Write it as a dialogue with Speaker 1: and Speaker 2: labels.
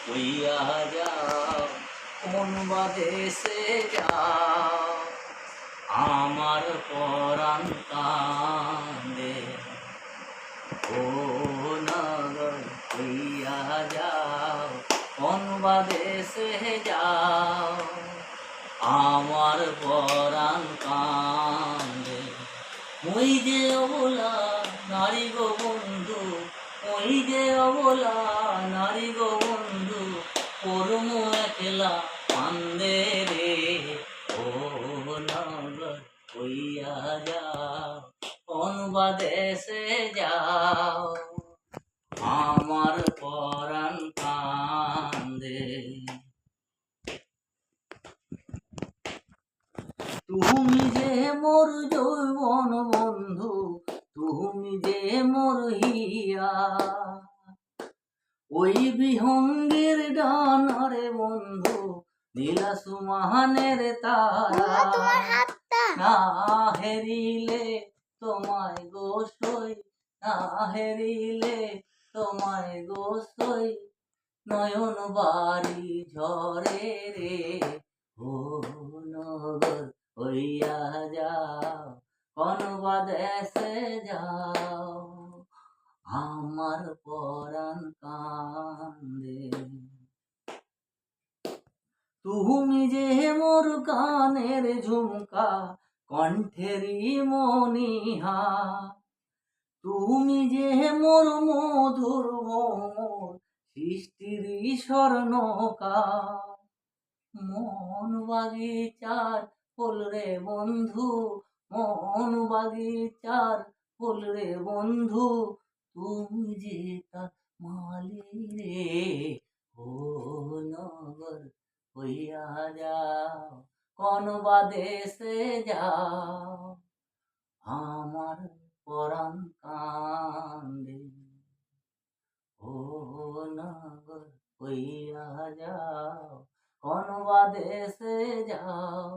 Speaker 1: হইয়া যাও, কোন বা দেশে যাও, আমার পরাণ কান্দে। ও নগর হইয়া যাও, কোন বা দেশে যাও, আমার পরাণ কান্দে। ওই যে অবলা নারী গো বন্ধু, ওই যে অবলা নারী গো বন্ধু, করম একলা কান্দে রে। ও নগর হইয়া যাও, কোন বা দেশে যাও, আমার পরাণ কান্দে। তুমি যে মোর যৌবন বন্ধু, তুমি যে মোর হিয়া, ওই বিহঙ্গের ডানারে বন্ধু নীলা সুমানের তারা। না হেরিলে তোমায় গোসই, না হেরিলে তোমায় গোসই, নয়ন বাড়ি ঝরে রে। ও নগর হইয়া যাও, কোন বা দেশে যাও, আমার পরাণ কান্দে। তুমি যে মোর কানের ঝুমকা, কণ্ঠেরই মনিহা, তুমি যে মোর মধুর ভ্রমর, সৃষ্টিরই স্বর্ণকা। মন বাগিচার ফুল রে বন্ধু, মন বাগিচার ফুল রে বন্ধু, তুমি যে তার মালি রে। ও নগর হইয়া যাও, কোন বা দেশে যাও, আমার পরাণ কান্দে। ও নগর হইয়া যাও, কোন বা দেশে যাও।